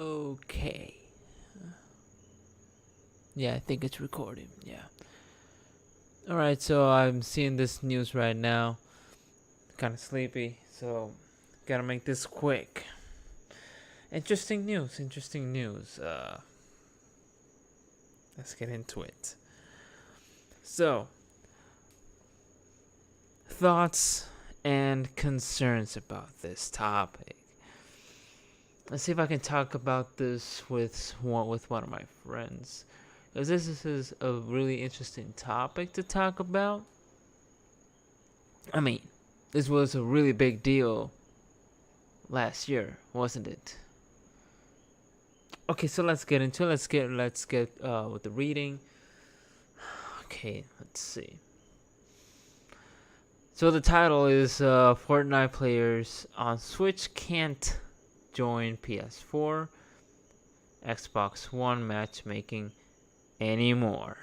Okay. Yeah, I think it's recording. Yeah. Alright, so I'm seeing this news right now. Kind of sleepy, so gotta make this quick. Interesting news, interesting news. Let's get into it. So, thoughts and concerns about this topic. Let's see if I can talk about this with one of my friends. Because this is a really interesting topic to talk about. I mean, this was a really big deal last year, wasn't it? Okay, so let's get into it. Let's get with the reading. Okay, let's see. So the title is Fortnite players on Switch can't join PS4, Xbox One matchmaking anymore.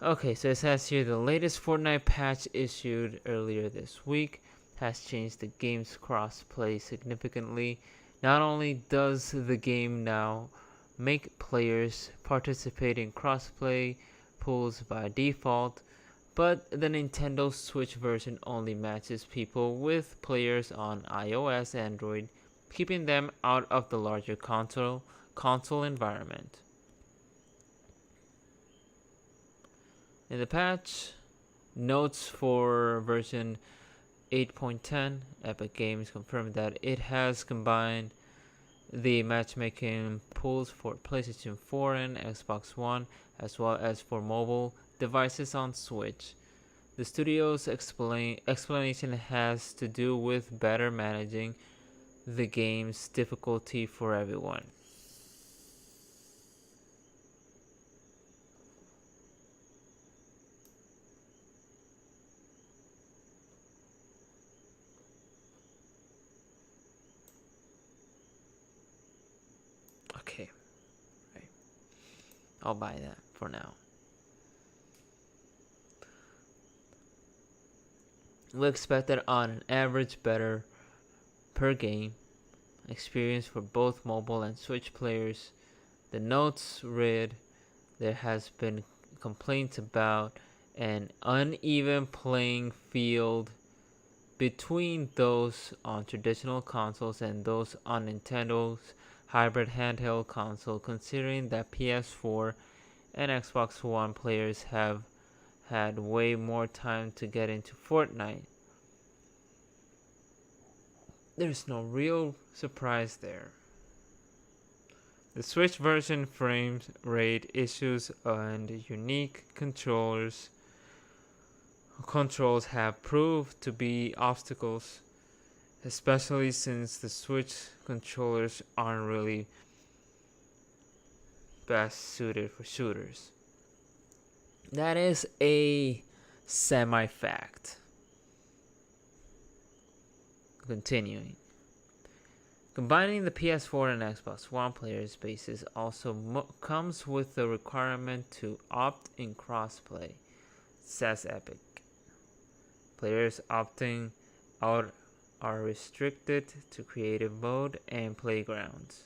Okay, so it says here the latest Fortnite patch issued earlier this week has changed the game's crossplay significantly. Not only does the game now make players participate in crossplay pools by default, but the Nintendo Switch version only matches people with players on iOS and Android, keeping them out of the larger console environment. In the patch notes for version 8.10, Epic Games confirmed that it has combined the matchmaking pools for PlayStation 4 and Xbox One, as well as for mobile devices on Switch. The studio's explanation has to do with better managing the game's difficulty for everyone. Okay, right. I'll buy that for now. We expect that on an average better per game experience for both mobile and Switch players. The notes read there has been complaints about an uneven playing field between those on traditional consoles and those on Nintendo's hybrid handheld console, considering that PS4 and Xbox One players have had way more time to get into Fortnite. There's no real surprise there. The Switch version frame rate issues and unique controls have proved to be obstacles, especially since the Switch controllers aren't really best suited for shooters. That is a semi fact. Continuing. Combining the PS4 and Xbox One players bases also comes with the requirement to opt in crossplay, says Epic. Players opting out are restricted to creative mode and playgrounds.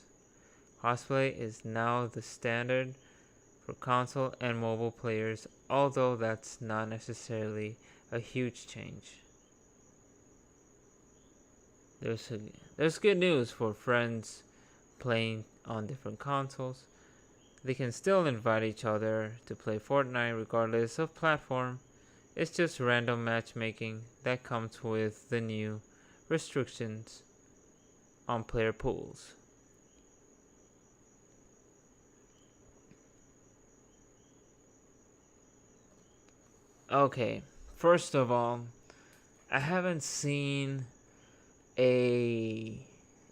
Crossplay is now the standard for console and mobile players, although that's not necessarily a huge change. There's good news for friends playing on different consoles. They can still invite each other to play Fortnite regardless of platform. It's just random matchmaking that comes with the new restrictions on player pools. Okay, first of all, I haven't seen a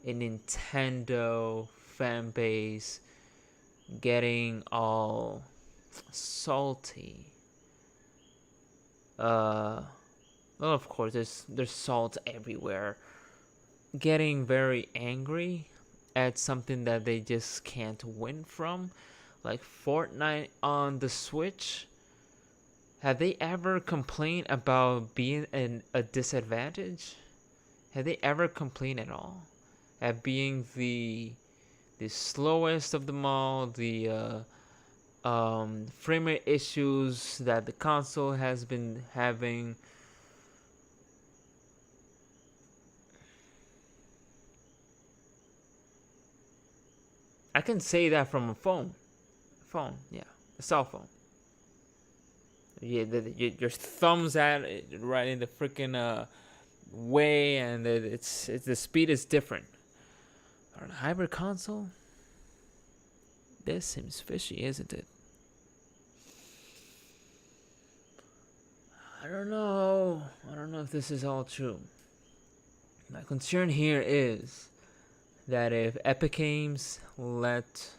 Nintendo fan base getting all salty. Well, of course, there's salt everywhere. Getting very angry at something that they just can't win from, like Fortnite on the Switch. Have they ever complained about being a disadvantage? Have they ever complained at all at being the slowest of them all, the frame rate issues that the console has been having? I can say that from a phone. Yeah, a cell phone. Yeah, your thumbs at it right in the freaking way, and it's the speed is different. On a hybrid console, this seems fishy, isn't it? I don't know. I don't know if this is all true. My concern here is that if Epic Games let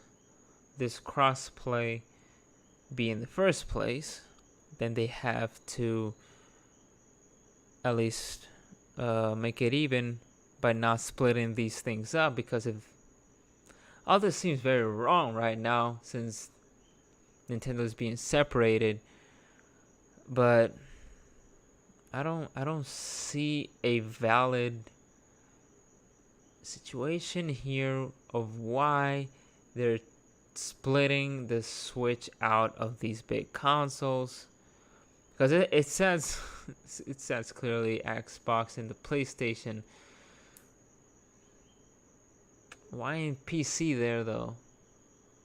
this crossplay be in the first place, then they have to at least make it even by not splitting these things up, because if all this seems very wrong right now since Nintendo is being separated, but I don't see a valid situation here of why they're splitting the Switch out of these big consoles, because it says it says clearly Xbox and the PlayStation. Why ain't PC there though?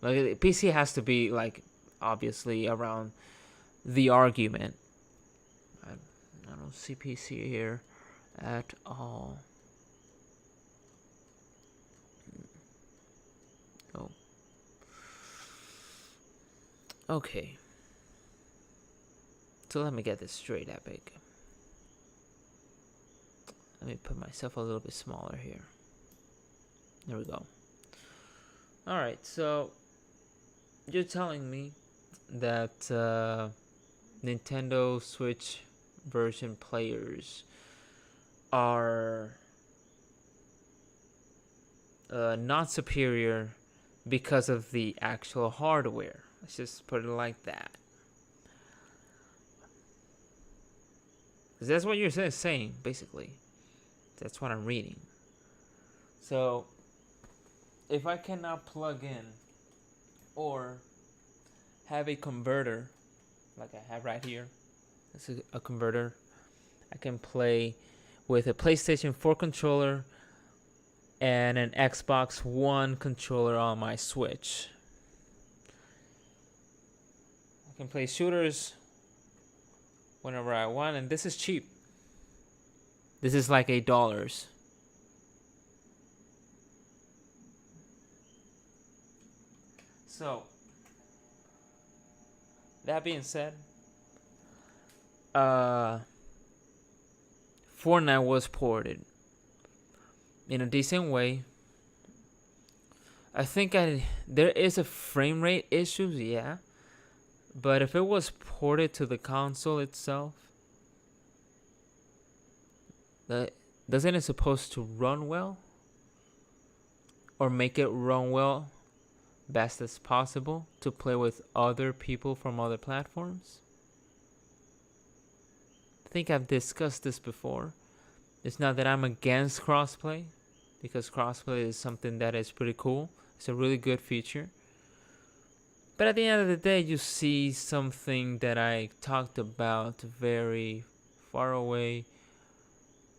Like PC has to be like obviously around the argument. I don't see PC here at all. Oh. Okay. So let me get this straight, Epic. Let me put myself a little bit smaller here. There we go. Alright, so you're telling me that Nintendo Switch version players are not superior because of the actual hardware. Let's just put it like that. Because that's what you're saying, basically. That's what I'm reading. So, if I cannot plug in or have a converter, like I have right here, this is a converter, I can play with a PlayStation 4 controller and an Xbox One controller on my Switch. I can play shooters whenever I want, and this is cheap. This is like $8. So, that being said, Fortnite was ported in a decent way. I think there is a frame rate issue, yeah. But if it was ported to the console itself, doesn't it supposed to run well? Or make it run well best as possible to play with other people from other platforms? I think I've discussed this before. It's not that I'm against crossplay, because crossplay is something that is pretty cool. It's a really good feature. But at the end of the day, you see something that I talked about very far away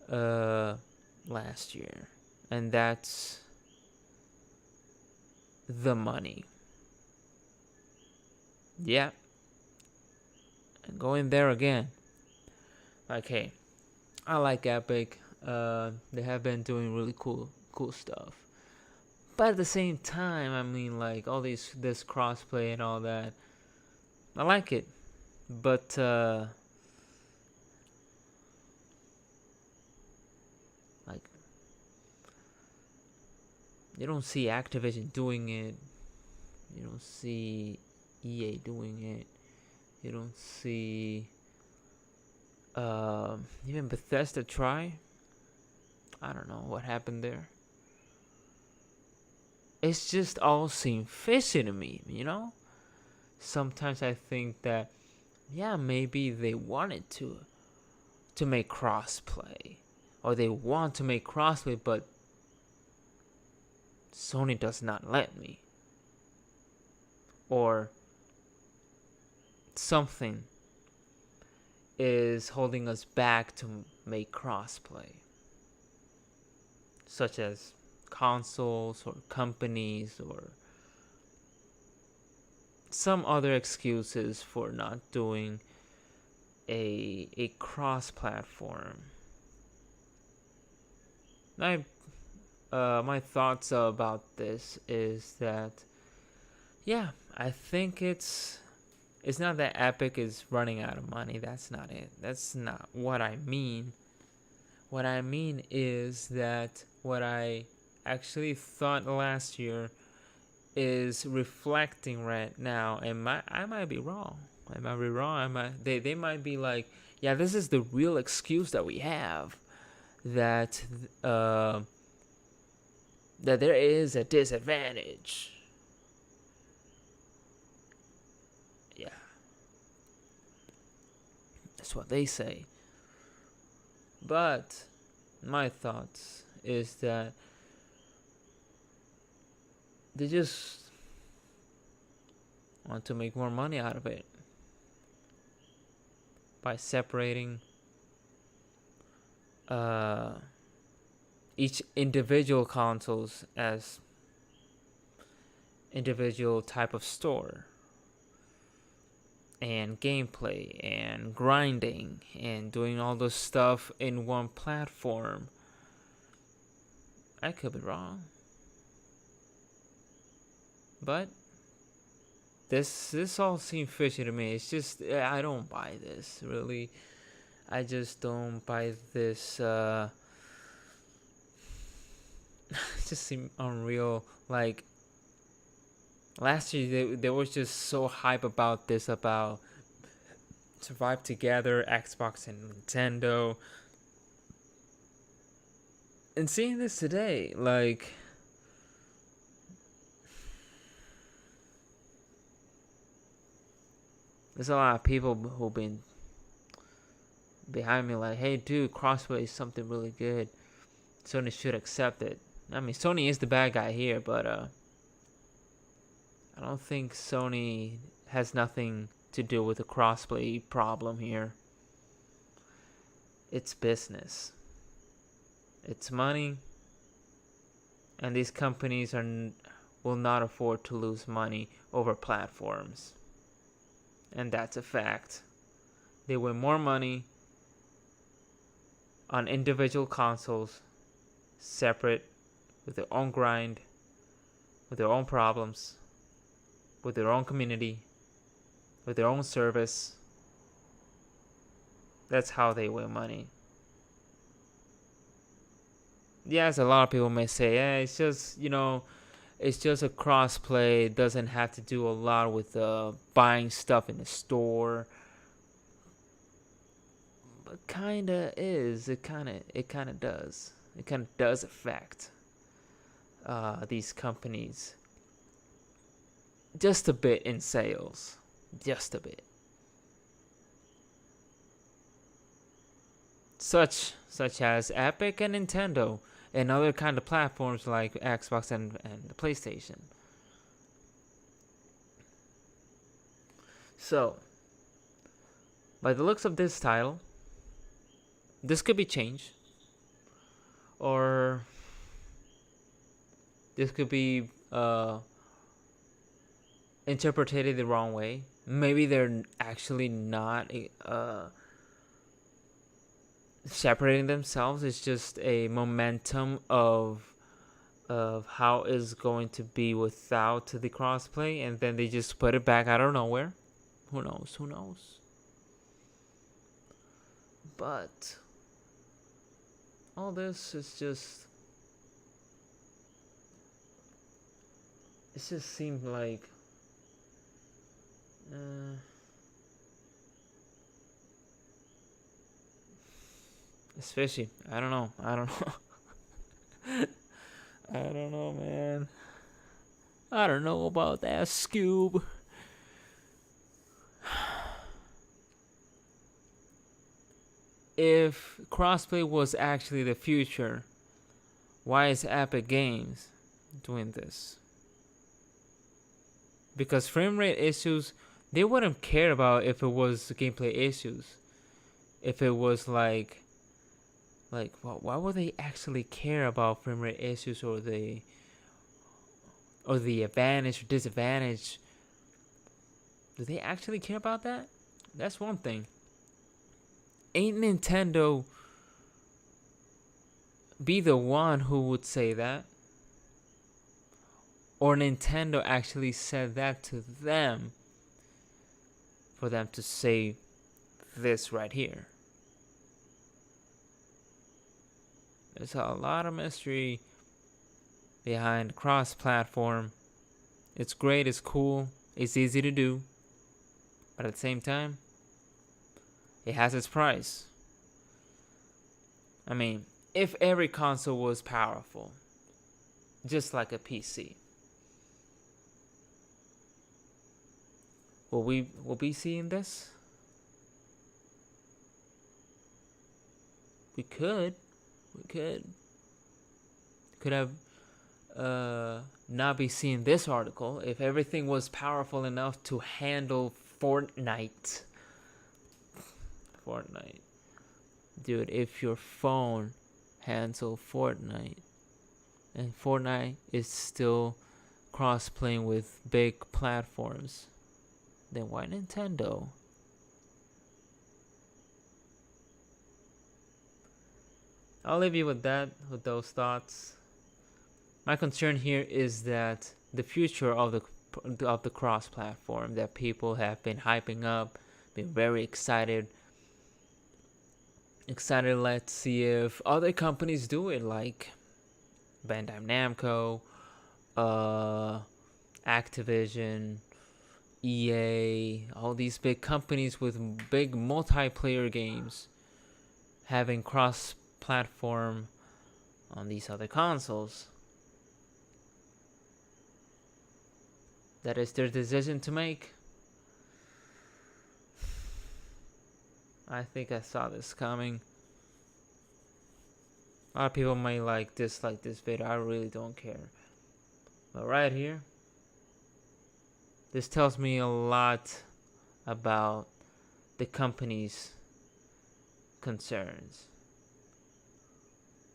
last year, and that's the money. Yeah, and going there again. Like, hey, I like Epic. They have been doing really cool stuff. But at the same time, I mean, like all this crossplay and all that, I like it. But like, you don't see Activision doing it. You don't see EA doing it. You don't see even Bethesda try. I don't know what happened there. It's just all seem fishy to me, you know? Sometimes I think that, yeah, maybe they wanted to make crossplay, or they want to make crossplay, but Sony does not let me, or something is holding us back to make crossplay, such as consoles or companies or some other excuses for not doing a cross-platform. My thoughts about this is that, yeah, I think it's not that Epic is running out of money. That's not it. That's not what I mean. What I mean is that what I actually thought last year is reflecting right now, and I might be wrong. I might be wrong. They might be like, yeah, this is the real excuse that we have, that that there is a disadvantage. Yeah, that's what they say. But my thoughts is that they just want to make more money out of it by separating each individual consoles as individual type of store, and gameplay and grinding and doing all this stuff in one platform. I could be wrong, but this all seems fishy to me. It's just, I don't buy this, really. I just don't buy this. It just seems unreal. Like, last year they was just so hype about this, about Survive Together, Xbox and Nintendo. And seeing this today, like, there's a lot of people who've been behind me like, hey dude, crossplay is something really good. Sony should accept it. I mean, Sony is the bad guy here, but I don't think Sony has nothing to do with the crossplay problem here. It's business. It's money. And these companies will not afford to lose money over platforms. And that's a fact. They win more money on individual consoles, separate, with their own grind, with their own problems, with their own community, with their own service. That's how they win money. Yes, a lot of people may say, it's just, it's just a crossplay. It doesn't have to do a lot with buying stuff in the store. But kinda is. It kinda does. It kinda does affect these companies just a bit in sales, just a bit. Such as Epic and Nintendo and other kind of platforms like Xbox and the PlayStation. So, by the looks of this title, this could be changed, or this could be interpreted the wrong way. Maybe they're actually not separating themselves. It's just a momentum of how it's going to be without the crossplay, and then they just put it back out of nowhere. Who knows? But all this is just, it just seemed like it's fishy. I don't know. I don't know, man. I don't know about that, Scoob. if crossplay was actually the future, why is Epic Games doing this? Because frame rate issues, they wouldn't care about if it was gameplay issues. If it was like why would they actually care about frame rate issues or the advantage or disadvantage? Do they actually care about that? That's one thing. Ain't Nintendo be the one who would say that? Or Nintendo actually said that to them for them to say this right here? There's a lot of mystery behind cross-platform. It's great, it's cool, it's easy to do, but at the same time, it has its price. I mean, if every console was powerful, just like a PC, will we be seeing this? We could have not be seeing this article if everything was powerful enough to handle Fortnite. Dude, if your phone handles Fortnite and Fortnite is still cross-playing with big platforms, then why Nintendo? I'll leave you with those thoughts. My concern here is that the future of the cross-platform that people have been hyping up, been very excited. Let's see if other companies do it, like Bandai Namco, Activision, EA, all these big companies with big multiplayer games having cross-platform on these other consoles. That is their decision to make. I think I saw this coming. A lot of people might dislike this video. I really don't care. But right here, this tells me a lot about the company's concerns.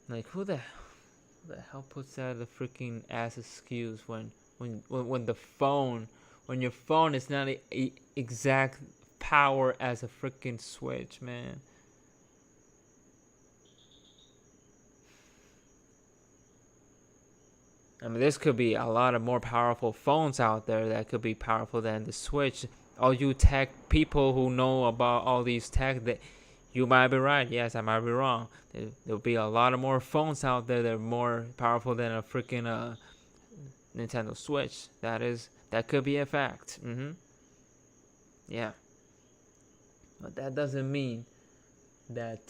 Like, who the hell puts that the freaking ass excuse when your phone is not a exact power as a freaking Switch, man? I mean, this could be a lot of more powerful phones out there that could be powerful than the Switch. All you tech people who know about all these tech, that you might be right. Yes, I might be wrong. There'll be a lot of more phones out there that are more powerful than a freaking Nintendo Switch. That could be a fact. Yeah. But that doesn't mean that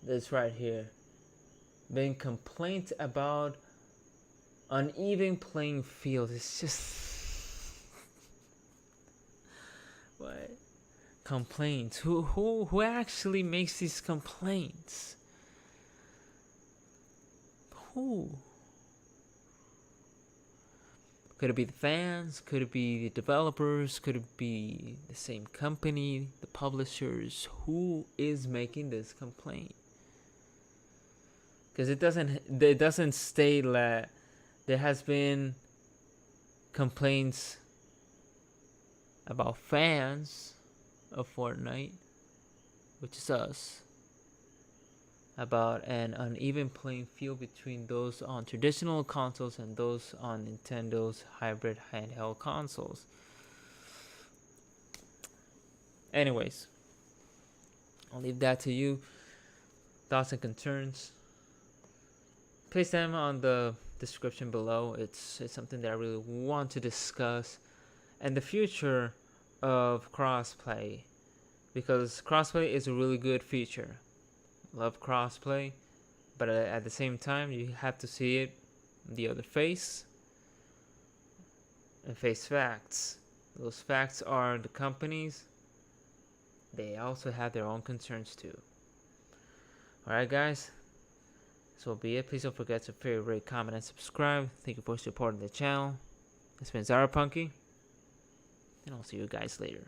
this right here, being complaints about uneven playing field, it's just what complaints? Who actually makes these complaints? Who? Could it be the fans? Could it be the developers? Could it be the same company, the publishers? Who is making this complaint? Because it doesn't state that there has been complaints about fans of Fortnite, which is us, about an uneven playing field between those on traditional consoles and those on Nintendo's hybrid handheld consoles. Anyways, I'll leave that to you. Thoughts and concerns, place them on the description below. It's something that I really want to discuss, and the future of crossplay, because crossplay is a really good feature. Love crossplay, but at the same time, you have to see it the other face and face facts. Those facts are the companies they also have their own concerns too. Alright guys, this will be it. Please don't forget to favorite, rate, comment, and subscribe. Thank you for supporting the channel. It's been Zara Punky, and I'll see you guys later.